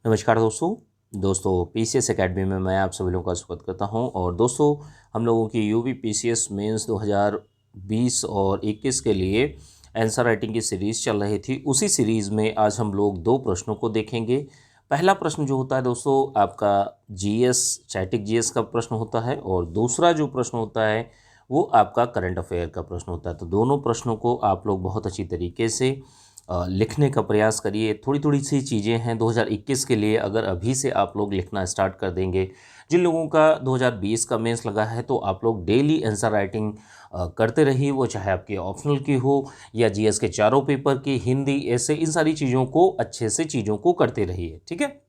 नमस्कार दोस्तों PCS academy में मैं आप सभी लोगों का स्वागत करता हूं। और दोस्तों, हम लोगों की यूपी पीसीएस मेंस 2020 और 21 के लिए आंसर राइटिंग की सीरीज़ चल रही थी। उसी सीरीज़ में आज हम लोग दो प्रश्नों को देखेंगे। पहला प्रश्न जो होता है दोस्तों, आपका जीएस स्टैटिक जीएस का प्रश्न होता है, और दूसरा जो प्रश्न होता है वो आपका करंट अफेयर का प्रश्न होता है। तो दोनों प्रश्नों को आप लोग बहुत अच्छी तरीके से लिखने का प्रयास करिए। थोड़ी थोड़ी सी चीज़ें हैं 2021 के लिए, अगर अभी से आप लोग लिखना स्टार्ट कर देंगे। जिन लोगों का 2020 का मेंस लगा है तो आप लोग डेली आंसर राइटिंग करते रहिए, वो चाहे आपके ऑप्शनल की हो या जीएस के चारों पेपर की, हिंदी, ऐसे इन सारी चीज़ों को अच्छे से चीज़ों को करते रहिए। ठीक है।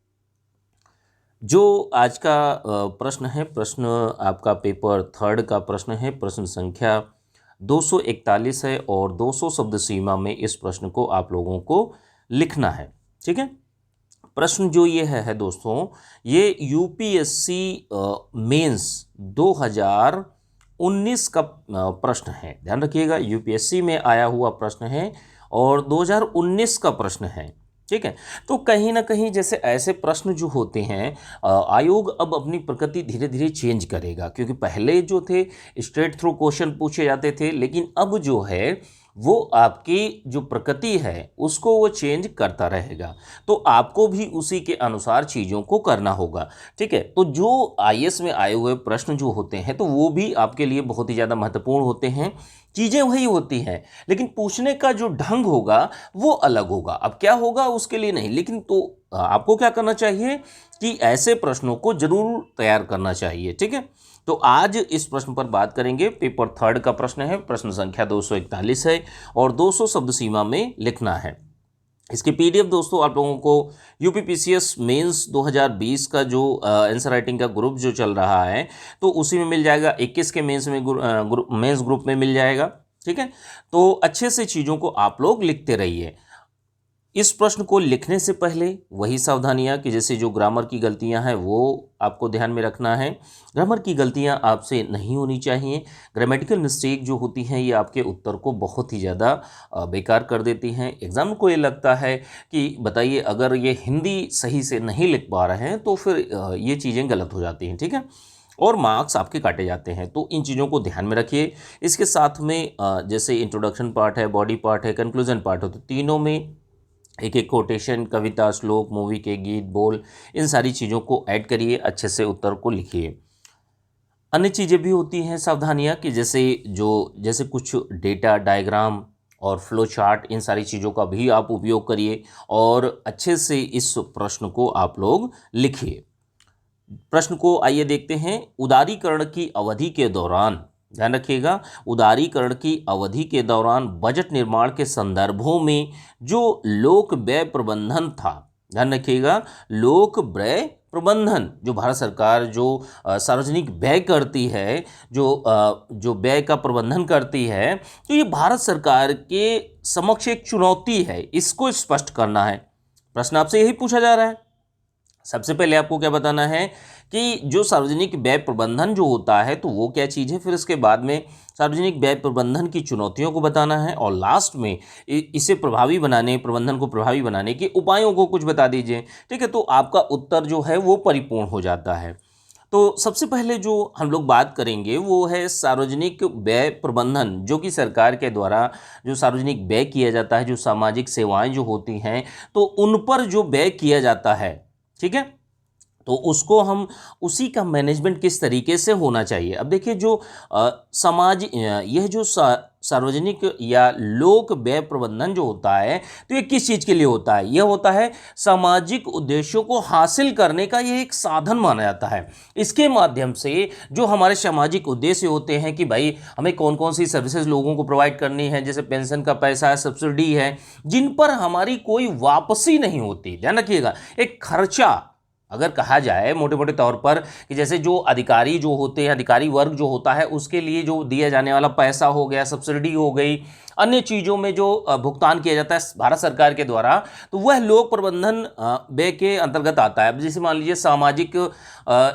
जो आज का प्रश्न है, प्रश्न आपका पेपर थर्ड का प्रश्न है। प्रश्न संख्या 241 है और 200 शब्द सीमा में इस प्रश्न को आप लोगों को लिखना है। ठीक है। प्रश्न जो ये है दोस्तों, ये यूपीएससी मेंस 2019 का प्रश्न है। ध्यान रखिएगा, यूपीएससी में आया हुआ प्रश्न है और 2019 का प्रश्न है। ठीक है। तो कहीं ना कहीं जैसे ऐसे प्रश्न जो होते हैं, आयोग अब अपनी प्रकृति धीरे धीरे चेंज करेगा, क्योंकि पहले जो थे स्ट्रेट थ्रू क्वेश्चन पूछे जाते थे, लेकिन अब जो है वो आपकी जो प्रकृति है उसको वो चेंज करता रहेगा। तो आपको भी उसी के अनुसार चीज़ों को करना होगा। ठीक है। तो जो आईएएस में आए हुए प्रश्न जो होते हैं तो वो भी आपके लिए बहुत ही ज़्यादा महत्वपूर्ण होते हैं। चीज़ें वही होती हैं, लेकिन पूछने का जो ढंग होगा वो अलग होगा। अब क्या होगा उसके लिए नहीं, लेकिन तो आपको क्या करना चाहिए कि ऐसे प्रश्नों को जरूर तैयार करना चाहिए। ठीक है। तो आज इस प्रश्न पर बात करेंगे। पेपर थर्ड का प्रश्न है, प्रश्न संख्या 241 है और 200 शब्द सीमा में लिखना है। इसकी पीडीएफ दोस्तों आप लोगों को यूपी पीसीएस मेंस 2020 का जो आंसर राइटिंग का ग्रुप जो चल रहा है तो उसी में मिल जाएगा। 21 के मेंस में मेंस ग्रुप में मिल जाएगा। ठीक है। तो अच्छे से चीज़ों को आप लोग लिखते रहिए। इस प्रश्न को लिखने से पहले वही सावधानियां कि जैसे जो ग्रामर की गलतियां हैं वो आपको ध्यान में रखना है। ग्रामर की गलतियां आपसे नहीं होनी चाहिए। ग्रामेटिकल मिस्टेक जो होती हैं ये आपके उत्तर को बहुत ही ज़्यादा बेकार कर देती हैं। एग्ज़ाम को ये लगता है कि बताइए, अगर ये हिंदी सही से नहीं लिख पा रहे हैं तो फिर ये चीज़ें गलत हो जाती हैं। ठीक है। और मार्क्स आपके काटे जाते हैं। तो इन चीज़ों को ध्यान में रखिए। इसके साथ में जैसे इंट्रोडक्शन पार्ट है, बॉडी पार्ट है, कंक्लूजन पार्ट है, तो तीनों में एक एक कोटेशन, कविता, श्लोक, मूवी के गीत, बोल, इन सारी चीज़ों को ऐड करिए, अच्छे से उत्तर को लिखिए। अन्य चीज़ें भी होती हैं सावधानियाँ कि जैसे कुछ डेटा, डायग्राम और फ्लो चार्ट, इन सारी चीज़ों का भी आप उपयोग करिए और अच्छे से इस प्रश्न को आप लोग लिखिए। प्रश्न को आइए देखते हैं। उदारीकरण की अवधि के दौरान, ध्यान रखिएगा, उदारीकरण की अवधि के दौरान बजट निर्माण के संदर्भों में जो लोक व्यय प्रबंधन था, ध्यान रखिएगा, लोक व्यय प्रबंधन, जो भारत सरकार जो सार्वजनिक व्यय करती है, जो व्यय का प्रबंधन करती है, तो ये भारत सरकार के समक्ष एक चुनौती है। इसको स्पष्ट करना है। प्रश्न आपसे यही पूछा जा रहा है। सबसे पहले आपको क्या बताना है कि जो सार्वजनिक व्यय प्रबंधन जो होता है तो वो क्या चीज़ है, फिर इसके बाद में सार्वजनिक व्यय प्रबंधन की चुनौतियों को बताना है, और लास्ट में इसे प्रभावी बनाने, प्रबंधन को प्रभावी बनाने के उपायों को कुछ बता दीजिए। ठीक है। तो आपका उत्तर जो है वो परिपूर्ण हो जाता है। तो सबसे पहले जो हम लोग बात करेंगे वो है सार्वजनिक व्यय प्रबंधन, जो कि सरकार के द्वारा जो सार्वजनिक व्यय किया जाता है, जो सामाजिक सेवाएं जो होती हैं तो उन पर जो व्यय किया जाता है। ठीक है। तो उसको हम उसी का मैनेजमेंट किस तरीके से होना चाहिए। अब देखिए, जो यह जो सार्वजनिक या लोक व्यय प्रबंधन जो होता है तो ये किस चीज़ के लिए होता है? यह होता है सामाजिक उद्देश्यों को हासिल करने का यह एक साधन माना जाता है। इसके माध्यम से जो हमारे सामाजिक उद्देश्य होते हैं कि भाई हमें कौन कौन सी सर्विसेज लोगों को प्रोवाइड करनी है, जैसे पेंशन का पैसा है, सब्सिडी है, जिन पर हमारी कोई वापसी नहीं होती। ध्यान रखिएगा, एक खर्चा अगर कहा जाए मोटे मोटे तौर पर कि जैसे जो अधिकारी जो होते हैं, अधिकारी वर्ग जो होता है, उसके लिए जो दिया जाने वाला पैसा हो गया, सब्सिडी हो गई, अन्य चीज़ों में जो भुगतान किया जाता है भारत सरकार के द्वारा, तो वह लोक प्रबंधन व्यय के अंतर्गत आता है। अब जैसे मान लीजिए सामाजिक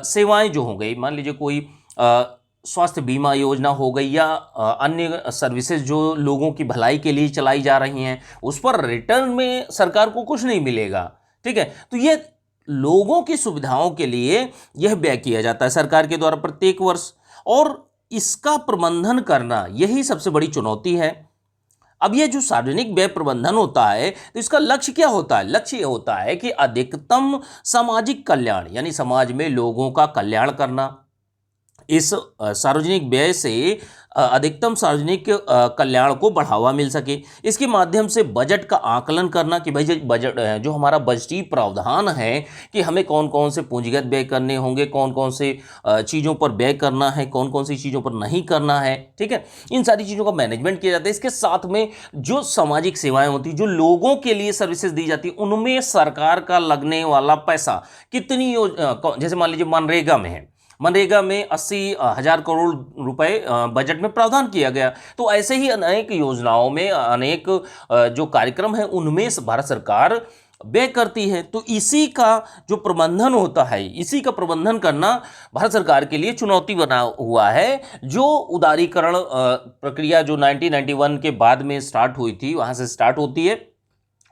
सेवाएं जो हो गई, मान लीजिए कोई स्वास्थ्य बीमा योजना हो गई या अन्य सर्विसेज जो लोगों की भलाई के लिए चलाई जा रही हैं, उस पर रिटर्न में सरकार को कुछ नहीं मिलेगा। ठीक है। तो ये लोगों की सुविधाओं के लिए यह व्यय किया जाता है सरकार के द्वारा प्रत्येक वर्ष, और इसका प्रबंधन करना यही सबसे बड़ी चुनौती है। अब ये जो सार्वजनिक व्यय प्रबंधन होता है तो इसका लक्ष्य क्या होता है? लक्ष्य ये होता है कि अधिकतम सामाजिक कल्याण, यानी समाज में लोगों का कल्याण करना। इस सार्वजनिक व्यय से अधिकतम सार्वजनिक कल्याण को बढ़ावा मिल सके। इसके माध्यम से बजट का आकलन करना कि भाई जो बजट जो हमारा बजटीय प्रावधान है कि हमें कौन कौन से पूंजीगत व्यय करने होंगे, कौन कौन से चीज़ों पर व्यय करना है, कौन कौन सी चीज़ों पर नहीं करना है, ठीक है, इन सारी चीज़ों का मैनेजमेंट किया जाता है। इसके साथ में जो सामाजिक सेवाएं होती, जो लोगों के लिए सर्विसेज दी जाती, उनमें सरकार का लगने वाला पैसा कितनी जैसे मान लीजिए मनरेगा में 80,000 करोड़ रुपए बजट में प्रावधान किया गया। तो ऐसे ही अनेक योजनाओं में अनेक जो कार्यक्रम हैं उनमें भारत सरकार व्यय करती है। तो इसी का जो प्रबंधन होता है, इसी का प्रबंधन करना भारत सरकार के लिए चुनौती बना हुआ है। जो उदारीकरण प्रक्रिया जो 1991 के बाद में स्टार्ट हुई थी, वहाँ से स्टार्ट होती है,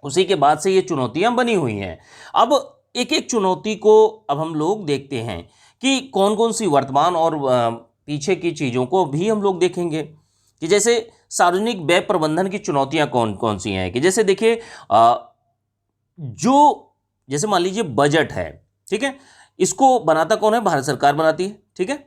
उसी के बाद से ये चुनौतियाँ बनी हुई हैं। अब एक एक चुनौती को अब हम लोग देखते हैं कि कौन कौन सी वर्तमान और पीछे की चीज़ों को भी हम लोग देखेंगे कि जैसे सार्वजनिक व्यय प्रबंधन की चुनौतियां कौन कौन सी हैं। कि जैसे देखिए जो जैसे मान लीजिए बजट है, ठीक है, इसको बनाता कौन है? भारत सरकार बनाती है, ठीक है,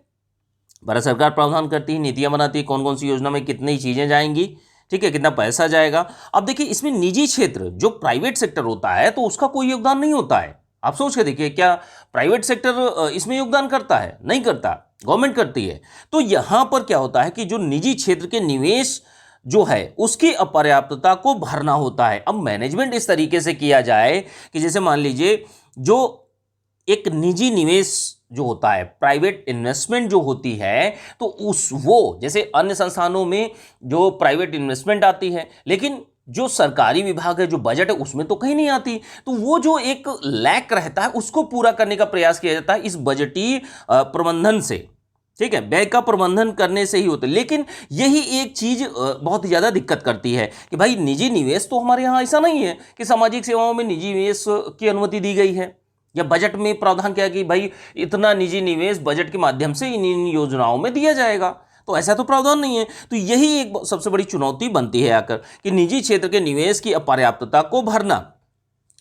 भारत सरकार प्रावधान करती है, नीतियां बनाती है, कौन कौन सी योजना में कितनी चीज़ें जाएंगी, ठीक है, कितना पैसा जाएगा। अब देखिए इसमें निजी क्षेत्र जो प्राइवेट सेक्टर होता है तो उसका कोई योगदान नहीं होता है। आप सोच के देखिए, क्या प्राइवेट सेक्टर इसमें योगदान करता है? नहीं करता, गवर्नमेंट करती है। तो यहां पर क्या होता है कि जो निजी क्षेत्र के निवेश जो है उसकी अपर्याप्तता को भरना होता है। अब मैनेजमेंट इस तरीके से किया जाए कि जैसे मान लीजिए जो एक निजी निवेश जो होता है, प्राइवेट इन्वेस्टमेंट जो होती है, तो उस वो जैसे अन्य संस्थानों में जो प्राइवेट इन्वेस्टमेंट आती है, लेकिन जो सरकारी विभाग है, जो बजट है, उसमें तो कहीं नहीं आती। तो वो जो एक लैक रहता है उसको पूरा करने का प्रयास किया जाता है इस बजटीय प्रबंधन से, ठीक है, व्यय का प्रबंधन करने से ही होता है। लेकिन यही एक चीज बहुत ही ज्यादा दिक्कत करती है कि भाई निजी निवेश तो हमारे यहाँ ऐसा नहीं है कि सामाजिक सेवाओं में निजी निवेश की अनुमति दी गई है या बजट में प्रावधान किया कि भाई इतना निजी निवेश बजट के माध्यम से इन योजनाओं में दिया जाएगा। तो ऐसा तो प्रावधान नहीं है। तो यही एक सबसे बड़ी चुनौती बनती है आकर कि निजी क्षेत्र के निवेश की अपर्याप्तता को भरना,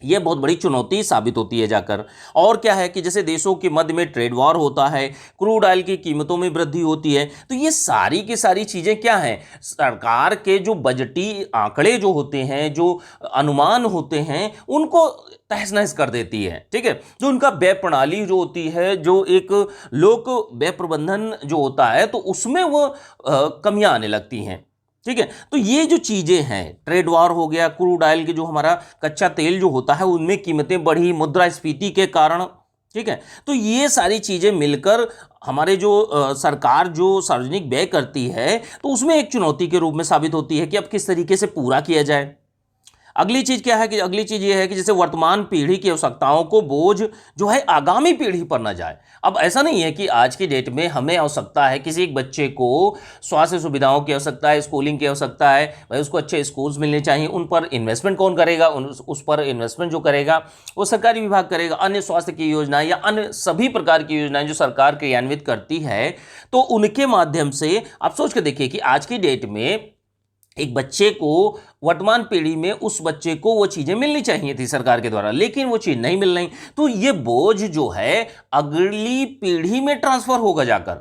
यह बहुत बड़ी चुनौती साबित होती है जाकर। और क्या है कि जैसे देशों के मध्य में ट्रेड वॉर होता है, क्रूड ऑयल की कीमतों में वृद्धि होती है, तो ये सारी की सारी चीज़ें क्या हैं, सरकार के जो बजटीय आंकड़े जो होते हैं, जो अनुमान होते हैं, उनको तहस नहस कर देती है, ठीक है। जो उनका व्यय प्रणाली जो होती है, जो एक लोक व्यय प्रबंधन जो होता है, तो उसमें वो कमियां आने लगती हैं, ठीक है। तो ये जो चीज़ें हैं, ट्रेड वॉर हो गया, क्रूड ऑयल के जो हमारा कच्चा तेल जो होता है उनमें कीमतें बढ़ी मुद्रास्फीति के कारण, ठीक है। तो ये सारी चीज़ें मिलकर हमारे जो सरकार जो सार्वजनिक व्यय करती है तो उसमें एक चुनौती के रूप में साबित होती है कि अब किस तरीके से पूरा किया जाए। अगली चीज़ क्या है कि अगली चीज़ ये है कि जैसे वर्तमान पीढ़ी की आवश्यकताओं को बोझ जो है आगामी पीढ़ी पर न जाए। अब ऐसा नहीं है कि आज की डेट में हमें आवश्यकता है, किसी एक बच्चे को स्वास्थ्य सुविधाओं की आवश्यकता है, स्कूलिंग की आवश्यकता है, भाई उसको अच्छे स्कूल्स मिलने चाहिए, उन पर इन्वेस्टमेंट कौन करेगा? उस पर इन्वेस्टमेंट जो करेगा वो सरकारी विभाग करेगा। अन्य स्वास्थ्य की योजनाएं या अन्य सभी प्रकार की योजनाएं जो सरकार क्रियान्वित करती है, तो उनके माध्यम से आप सोच के देखिए कि आज की डेट में एक बच्चे को, वर्तमान पीढ़ी में उस बच्चे को वो चीज़ें मिलनी चाहिए थी सरकार के द्वारा, लेकिन वो चीज़ नहीं मिल रही। तो ये बोझ जो है अगली पीढ़ी में ट्रांसफर होगा जाकर।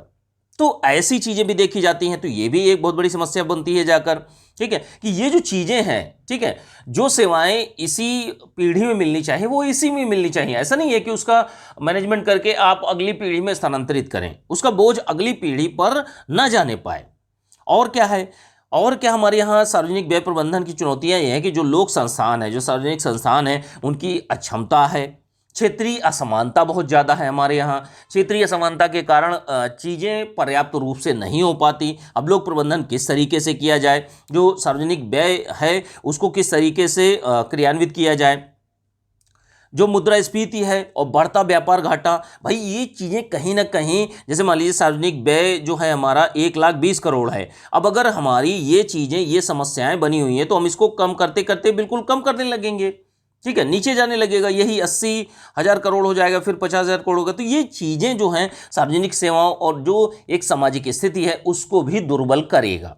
तो ऐसी चीज़ें भी देखी जाती हैं, तो ये भी एक बहुत बड़ी समस्या बनती है जाकर, ठीक है, कि ये जो चीज़ें हैं, ठीक है, जो सेवाएं इसी पीढ़ी में मिलनी चाहिए वो इसी में मिलनी चाहिए। ऐसा नहीं है कि उसका मैनेजमेंट करके आप अगली पीढ़ी में स्थानांतरित करें, उसका बोझ अगली पीढ़ी पर न जाने पाए। और क्या है, और क्या हमारे यहाँ सार्वजनिक व्यय प्रबंधन की चुनौतियाँ ये हैं कि जो लोक संस्थान है, जो सार्वजनिक संस्थान है, उनकी अक्षमता है, क्षेत्रीय असमानता बहुत ज़्यादा है हमारे यहाँ। क्षेत्रीय असमानता के कारण चीज़ें पर्याप्त रूप से नहीं हो पाती। अब लोक प्रबंधन किस तरीके से किया जाए, जो सार्वजनिक व्यय है उसको किस तरीके से क्रियान्वित किया जाए, जो मुद्रास्फीति है और बढ़ता व्यापार घाटा, भाई ये चीज़ें कहीं ना कहीं, जैसे मान लीजिए सार्वजनिक व्यय जो है हमारा 1,20 करोड़ है। अब अगर हमारी ये चीज़ें, ये समस्याएं बनी हुई हैं तो हम इसको कम करते करते बिल्कुल कम करने लगेंगे, ठीक है, नीचे जाने लगेगा, यही 80,000 करोड़ हो जाएगा, फिर 50,000 करोड़ होगा। तो ये चीज़ें जो हैं सार्वजनिक सेवाओं और जो एक सामाजिक स्थिति है उसको भी दुर्बल करेगा।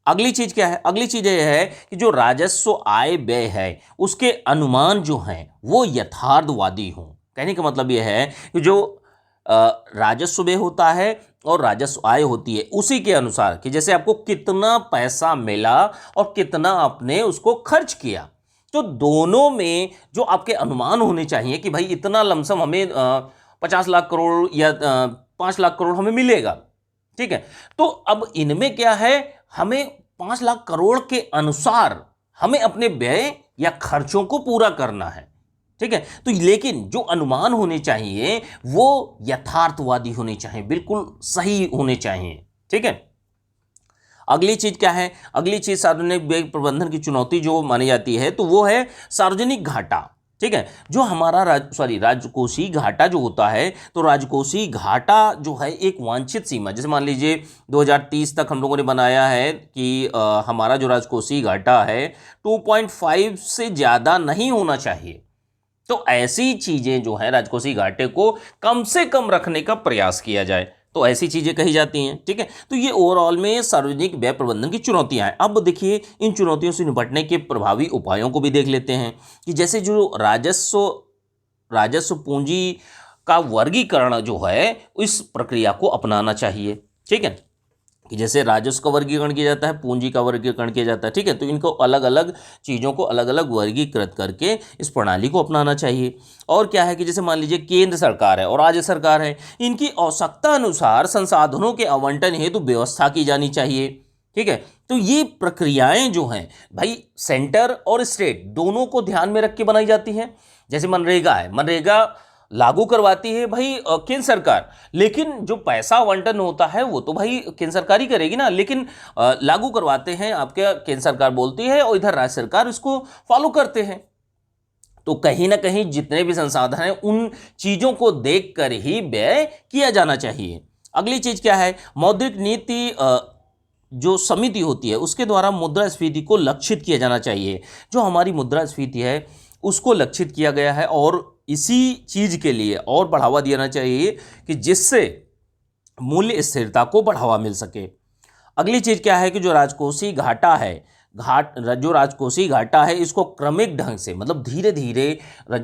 अगली चीज क्या है? अगली चीज यह है कि जो राजस्व आय व्यय है उसके अनुमान जो हैं वो यथार्थवादी हों। कहने का मतलब यह है कि जो राजस्व व्यय होता है और राजस्व आय होती है उसी के अनुसार कि जैसे आपको कितना पैसा मिला और कितना आपने उसको खर्च किया, तो दोनों में जो आपके अनुमान होने चाहिए कि भाई इतना लमसम हमें 50 लाख करोड़ या 5 लाख करोड़ हमें मिलेगा। ठीक है, तो अब इनमें क्या है, हमें 5 लाख करोड़ के अनुसार हमें अपने व्यय या खर्चों को पूरा करना है। ठीक है, तो लेकिन जो अनुमान होने चाहिए वो यथार्थवादी होने चाहिए, बिल्कुल सही होने चाहिए। ठीक है, अगली चीज क्या है? अगली चीज सार्वजनिक व्यय प्रबंधन की चुनौती जो मानी जाती है तो वो है सार्वजनिक घाटा। ठीक है, जो हमारा राजकोषीय घाटा जो होता है, तो राजकोषीय घाटा जो है एक वांछित सीमा, जैसे मान लीजिए 2030 तक हम लोगों ने बनाया है कि हमारा जो राजकोषीय घाटा है 2.5 से ज़्यादा नहीं होना चाहिए। तो ऐसी चीज़ें जो है राजकोषीय घाटे को कम से कम रखने का प्रयास किया जाए, तो ऐसी चीज़ें कही जाती हैं। ठीक है, तो ये ओवरऑल में सार्वजनिक व्यय प्रबंधन की चुनौतियां हैं। अब देखिए इन चुनौतियों से निपटने के प्रभावी उपायों को भी देख लेते हैं कि जैसे जो राजस्व पूंजी का वर्गीकरण जो है इस प्रक्रिया को अपनाना चाहिए। ठीक है, कि जैसे राजस्व का वर्गीकरण किया जाता है, पूंजी का वर्गीकरण किया जाता है। ठीक है, तो इनको अलग अलग चीज़ों को अलग अलग वर्गीकृत करके इस प्रणाली को अपनाना चाहिए। और क्या है कि जैसे मान लीजिए केंद्र सरकार है और राज्य सरकार है, इनकी आवश्यकता अनुसार संसाधनों के आवंटन हेतु व्यवस्था की जानी चाहिए। ठीक है, तो ये प्रक्रियाएं जो हैं भाई सेंटर और स्टेट दोनों को ध्यान में रख के बनाई जाती हैं। जैसे मनरेगा है, मनरेगा लागू करवाती है भाई केंद्र सरकार, लेकिन जो पैसा आवंटन होता है वो तो भाई केंद्र सरकार ही करेगी ना, लेकिन लागू करवाते हैं आपके केंद्र सरकार बोलती है और इधर राज्य सरकार इसको फॉलो करते हैं। तो कहीं ना कहीं जितने भी संसाधन हैं उन चीज़ों को देखकर ही व्यय किया जाना चाहिए। अगली चीज़ क्या है? मौद्रिक नीति जो समिति होती है उसके द्वारा मुद्रास्फीति को लक्षित किया जाना चाहिए। जो हमारी मुद्रास्फीति है उसको लक्षित किया गया है और इसी चीज़ के लिए और बढ़ावा देना चाहिए कि जिससे मूल्य स्थिरता को बढ़ावा मिल सके। अगली चीज़ क्या है कि जो राजकोषीय घाटा है, जो राजकोषीय घाटा है इसको क्रमिक ढंग से मतलब धीरे धीरे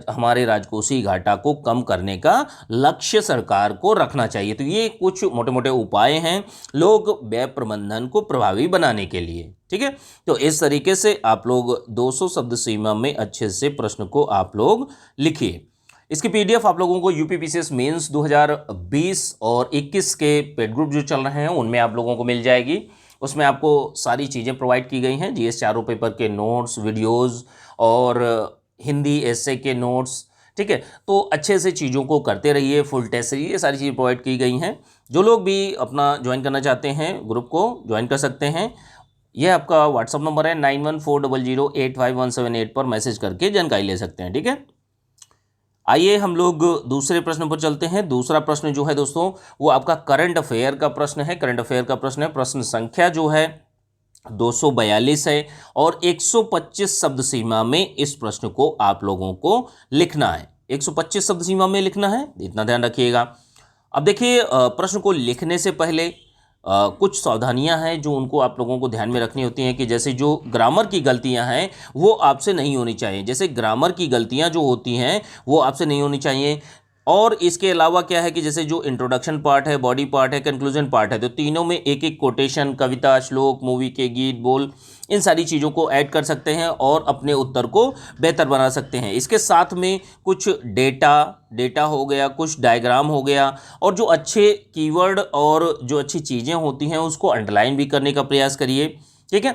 हमारे राजकोषीय घाटा को कम करने का लक्ष्य सरकार को रखना चाहिए। तो ये कुछ मोटे मोटे उपाय हैं लोग व्यय प्रबंधन को प्रभावी बनाने के लिए। ठीक है, तो इस तरीके से आप लोग 200 शब्द सीमा में अच्छे से प्रश्न को आप लोग लिखिए। इसकी पीडीएफ आप लोगों को यूपीपीसीएस मेंस 2020 और 21 के पेड ग्रुप जो चल रहे हैं उनमें आप लोगों को मिल जाएगी। उसमें आपको सारी चीज़ें प्रोवाइड की गई हैं, जीएस चारों पेपर के नोट्स, वीडियोस और हिंदी एसे के नोट्स। ठीक है, तो अच्छे से चीज़ों को करते रहिए, फुल टेस्ट ये सारी चीज़ें प्रोवाइड की गई हैं। जो लोग भी अपना ज्वाइन करना चाहते हैं ग्रुप को ज्वाइन कर सकते हैं। यह आपका व्हाट्सअप नंबर है 9140085178 पर मैसेज करके जानकारी ले सकते हैं। ठीक है, आइए हम लोग दूसरे प्रश्न पर चलते हैं। दूसरा प्रश्न जो है दोस्तों वो आपका करंट अफेयर का प्रश्न है। करंट अफेयर का प्रश्न है, प्रश्न संख्या जो है 242 है और 125 शब्द सीमा में इस प्रश्न को आप लोगों को लिखना है। 125 शब्द सीमा में लिखना है, इतना ध्यान रखिएगा। अब देखिए प्रश्न को लिखने से पहले कुछ सावधानियां हैं जो उनको आप लोगों को ध्यान में रखनी होती हैं कि जैसे जो ग्रामर की गलतियां हैं वो आपसे नहीं होनी चाहिए। जैसे ग्रामर की गलतियां जो होती हैं वो आपसे नहीं होनी चाहिए। और इसके अलावा क्या है कि जैसे जो इंट्रोडक्शन पार्ट है, बॉडी पार्ट है, कंक्लूजन पार्ट है, तो तीनों में एक एक कोटेशन, कविता, श्लोक, मूवी के गीत, बोल, इन सारी चीज़ों को ऐड कर सकते हैं और अपने उत्तर को बेहतर बना सकते हैं। इसके साथ में कुछ डेटा हो गया, कुछ डायग्राम हो गया और जो अच्छे कीवर्ड और जो अच्छी चीज़ें होती हैं उसको अंडरलाइन भी करने का प्रयास करिए। ठीक है,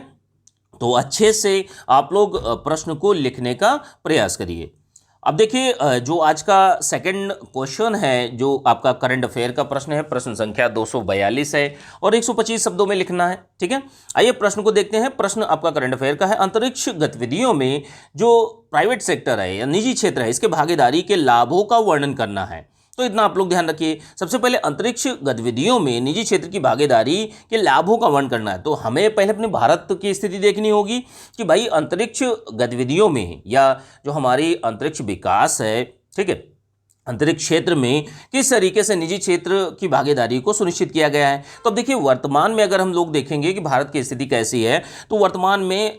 तो अच्छे से आप लोग प्रश्न को लिखने का प्रयास करिए। अब देखिए जो आज का सेकंड क्वेश्चन है जो आपका करंट अफेयर का प्रश्न है, प्रश्न संख्या 242 है और 125 शब्दों में लिखना है। ठीक है, आइए प्रश्न को देखते हैं। प्रश्न आपका करंट अफेयर का है, अंतरिक्ष गतिविधियों में जो प्राइवेट सेक्टर है या निजी क्षेत्र है इसके भागीदारी के लाभों का वर्णन करना है। तो इतना आप लोग ध्यान रखिए। सबसे पहले अंतरिक्ष गतिविधियों में निजी क्षेत्र की भागीदारी के लाभों का वर्णन करना है, तो हमें पहले अपने भारत की स्थिति देखनी होगी कि भाई अंतरिक्ष गतिविधियों में या जो हमारी अंतरिक्ष विकास है, ठीक है, अंतरिक्ष क्षेत्र में किस तरीके से निजी क्षेत्र की भागीदारी को सुनिश्चित किया गया है। तो अब देखिए वर्तमान में अगर हम लोग देखेंगे कि भारत की स्थिति कैसी है, तो वर्तमान में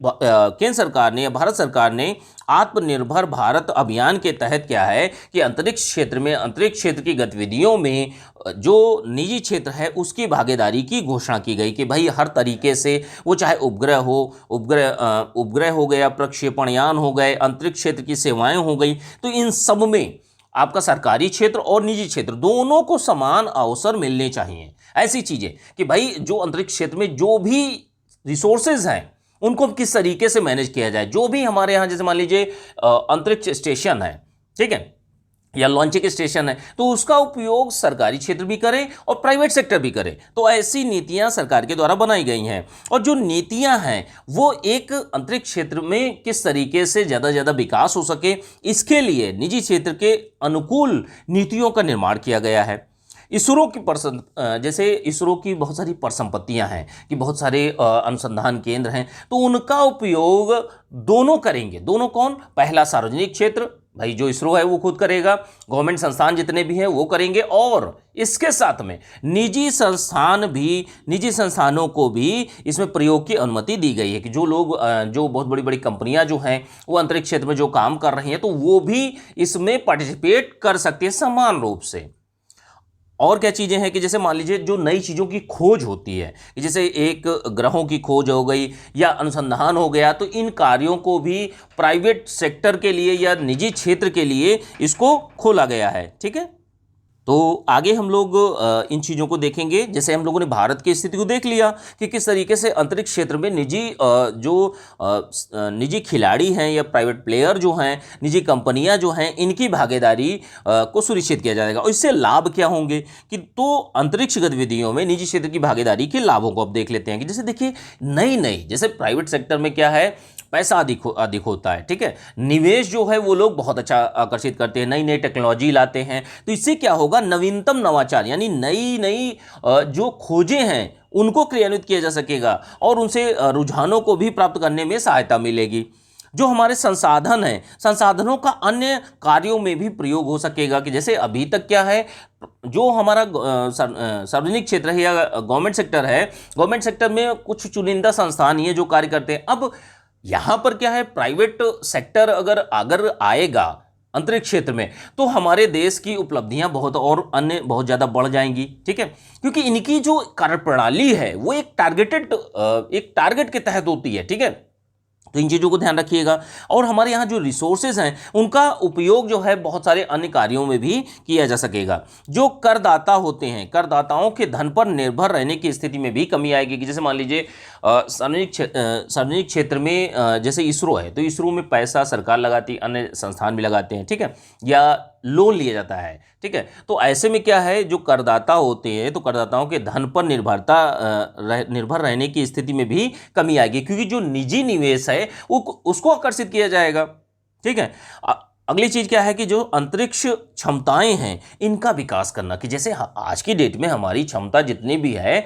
केंद्र सरकार ने या भारत सरकार ने आत्मनिर्भर भारत अभियान के तहत क्या है कि अंतरिक्ष क्षेत्र में अंतरिक्ष क्षेत्र की गतिविधियों में जो निजी क्षेत्र है उसकी भागीदारी की घोषणा की गई कि भाई हर तरीके से वो चाहे उपग्रह हो गया, प्रक्षेपण यान हो गए, अंतरिक्ष क्षेत्र की सेवाएं हो गई, तो इन सब में आपका सरकारी क्षेत्र और निजी क्षेत्र दोनों को समान अवसर मिलने चाहिए। ऐसी चीज़ें कि भाई जो अंतरिक्ष क्षेत्र में जो भी रिसोर्सेज हैं उनको किस तरीके से मैनेज किया जाए। जो भी हमारे यहाँ जैसे मान लीजिए अंतरिक्ष स्टेशन है, ठीक है, या लॉन्चिंग स्टेशन है, तो उसका उपयोग सरकारी क्षेत्र भी करे और प्राइवेट सेक्टर भी करे। तो ऐसी नीतियां सरकार के द्वारा बनाई गई हैं, और जो नीतियां हैं वो एक अंतरिक्ष क्षेत्र में किस तरीके से ज़्यादा से ज़्यादा विकास हो सके, इसके लिए निजी क्षेत्र के अनुकूल नीतियों का निर्माण किया गया है। इसरो की जैसे इसरो की बहुत सारी परिसंपत्तियां हैं कि बहुत सारे अनुसंधान केंद्र हैं, तो उनका उपयोग दोनों करेंगे। दोनों कौन? पहला सार्वजनिक क्षेत्र, भाई जो इसरो है वो खुद करेगा, गवर्नमेंट संस्थान जितने भी हैं वो करेंगे, और इसके साथ में निजी संस्थानों को भी इसमें प्रयोग की अनुमति दी गई है कि जो लोग जो बहुत बड़ी बड़ी कंपनियां जो हैं वो अंतरिक्ष क्षेत्र में जो काम कर रही हैं तो वो भी इसमें पार्टिसिपेट कर सकती है समान रूप से। और क्या चीज़ें हैं कि जैसे मान लीजिए जो नई चीज़ों की खोज होती है, जैसे एक ग्रहों की खोज हो गई या अनुसंधान हो गया, तो इन कार्यों को भी प्राइवेट सेक्टर के लिए या निजी क्षेत्र के लिए इसको खोला गया है, ठीक है। तो आगे हम लोग इन चीज़ों को देखेंगे। जैसे हम लोगों ने भारत की स्थिति को देख लिया कि किस तरीके से अंतरिक्ष क्षेत्र में निजी खिलाड़ी हैं या प्राइवेट प्लेयर जो हैं, निजी कंपनियां जो हैं, इनकी भागीदारी को सुनिश्चित किया जाएगा। और इससे लाभ क्या होंगे कि तो अंतरिक्ष गतिविधियों में निजी क्षेत्र की भागीदारी के लाभों को अब देख लेते हैं कि जैसे देखिए नई जैसे प्राइवेट सेक्टर में क्या है, पैसा अधिक होता है, ठीक है, निवेश जो है वो लोग बहुत अच्छा आकर्षित करते हैं, नई टेक्नोलॉजी लाते हैं, तो इससे क्या होगा, नवीनतम नवाचार यानी नई जो खोजें हैं उनको क्रियान्वित किया जा सकेगा और उनसे रुझानों को भी प्राप्त करने में सहायता मिलेगी। जो हमारे संसाधन हैं, संसाधनों का अन्य कार्यों में भी प्रयोग हो सकेगा कि जैसे अभी तक क्या है, जो हमारा सार्वजनिक क्षेत्र है या गवर्नमेंट सेक्टर है, गवर्नमेंट सेक्टर में कुछ चुनिंदा संस्थान ही है जो कार्य करते हैं। अब यहाँ पर क्या है, प्राइवेट सेक्टर अगर आएगा अंतरिक्ष क्षेत्र में तो हमारे देश की उपलब्धियां बहुत और अन्य बहुत ज़्यादा बढ़ जाएंगी, ठीक है, क्योंकि इनकी जो कार्यप्रणाली है वो एक टारगेट के तहत होती है, ठीक है। तो इन चीज़ों को ध्यान रखिएगा। और हमारे यहाँ जो रिसोर्सेज हैं उनका उपयोग जो है बहुत सारे अन्य कार्यों में भी किया जा सकेगा। जो करदाता होते हैं, करदाताओं के धन पर निर्भर रहने की स्थिति में भी कमी आएगी कि जैसे मान लीजिए सार्वजनिक क्षेत्र में जैसे इसरो है, तो इसरो में पैसा सरकार लगाती, अन्य संस्थान भी लगाते हैं, ठीक है, या लोन लिया जाता है, ठीक है। तो ऐसे में क्या है, जो करदाता होते हैं तो करदाताओं के धन पर निर्भर रहने की स्थिति में भी कमी आएगी, क्योंकि जो निजी निवेश है वो उसको आकर्षित किया जाएगा, ठीक है। अगली चीज़ क्या है कि जो अंतरिक्ष क्षमताएं हैं इनका विकास करना, कि जैसे आज की डेट में हमारी क्षमता जितनी भी है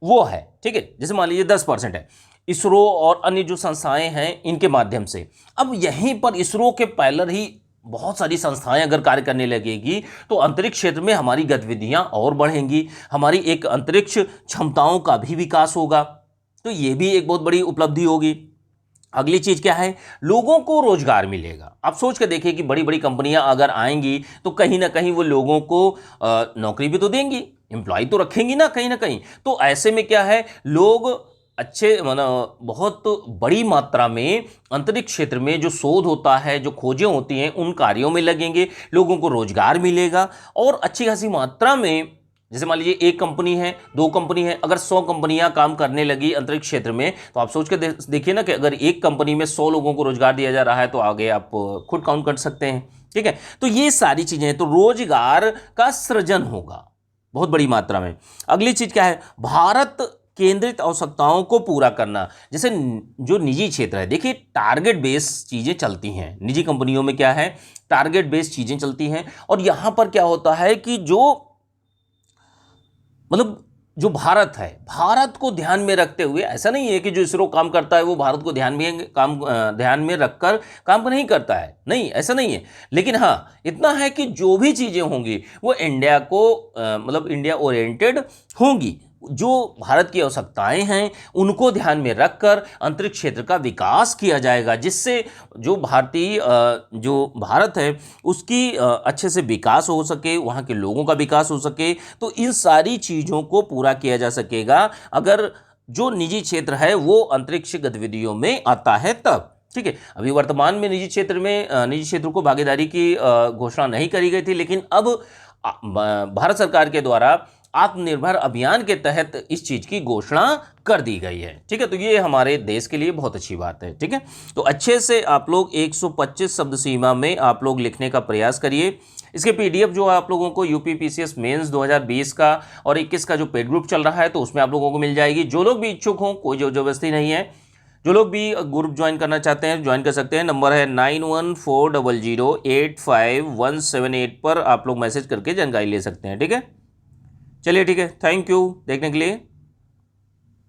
वो है, ठीक है, जैसे मान लीजिए 10% है इसरो और अन्य जो संस्थाएं हैं इनके माध्यम से। अब यहीं पर इसरो के पैरेलल ही बहुत सारी संस्थाएं अगर कार्य करने लगेगी तो अंतरिक्ष क्षेत्र में हमारी गतिविधियां और बढ़ेंगी, हमारी एक अंतरिक्ष क्षमताओं का भी विकास होगा, तो ये भी एक बहुत बड़ी उपलब्धि होगी। अगली चीज़ क्या है, लोगों को रोजगार मिलेगा। आप सोच के देखिए कि बड़ी बड़ी कंपनियां अगर आएंगी तो कहीं ना कहीं वो लोगों को नौकरी भी तो देंगी, एम्प्लॉय तो रखेंगी ना कहीं। तो ऐसे में क्या है, लोग अच्छे बहुत बड़ी मात्रा में अंतरिक्ष क्षेत्र में जो शोध होता है, जो खोजें होती हैं, उन कार्यों में लगेंगे, लोगों को रोजगार मिलेगा और अच्छी खासी मात्रा में, जैसे मान लीजिए एक कंपनी है, 2 कंपनी है, अगर 100 कंपनियां काम करने लगी अंतरिक्ष क्षेत्र में, तो आप सोच के देखिए ना कि अगर एक कंपनी में 100 लोगों को रोजगार दिया जा रहा है तो आगे आप खुद काउंट कर सकते हैं, ठीक है। तो ये सारी चीजें हैं, तो रोजगार का सृजन होगा बहुत बड़ी मात्रा में। अगली चीज क्या है, भारत केंद्रित आवश्यकताओं को पूरा करना। जैसे जो निजी क्षेत्र है, देखिए टारगेट बेस चीज़ें चलती हैं, निजी कंपनियों में क्या है, टारगेट बेस चीज़ें चलती हैं। और यहाँ पर क्या होता है कि जो मतलब जो भारत है, भारत को ध्यान में रखते हुए, ऐसा नहीं है कि जो इसरो काम करता है वो भारत को ध्यान में रखकर काम नहीं करता है, नहीं, ऐसा नहीं है। लेकिन हाँ, इतना है कि जो भी चीज़ें होंगी वो इंडिया को मतलब इंडिया ओरिएंटेड होंगी। जो भारत की आवश्यकताएं हैं उनको ध्यान में रखकर अंतरिक्ष क्षेत्र का विकास किया जाएगा, जिससे जो जो भारत है उसकी अच्छे से विकास हो सके, वहाँ के लोगों का विकास हो सके। तो इन सारी चीज़ों को पूरा किया जा सकेगा अगर जो निजी क्षेत्र है वो अंतरिक्ष गतिविधियों में आता है तब। ठीक है, अभी वर्तमान में निजी क्षेत्र को भागीदारी की घोषणा नहीं करी गई थी, लेकिन अब भारत सरकार के द्वारा आत्मनिर्भर अभियान के तहत इस चीज़ की घोषणा कर दी गई है। ठीक है, तो ये हमारे देश के लिए बहुत अच्छी बात है। ठीक है, तो अच्छे से आप लोग 125 शब्द सीमा में आप लोग लिखने का प्रयास करिए। इसके पीडीएफ जो आप लोगों को यूपीपीसीएस मेंस 2020 का और 21 का जो पेड ग्रुप चल रहा है तो उसमें आप लोगों को मिल जाएगी। जो लोग भी इच्छुक हों, कोई जबरदस्ती नहीं है, जो लोग भी ग्रुप ज्वाइन करना चाहते हैं ज्वाइन कर सकते हैं। नंबर है 9140085178 पर आप लोग मैसेज करके जानकारी ले सकते हैं। ठीक है, चलिए, ठीक है, थैंक यू देखने के लिए।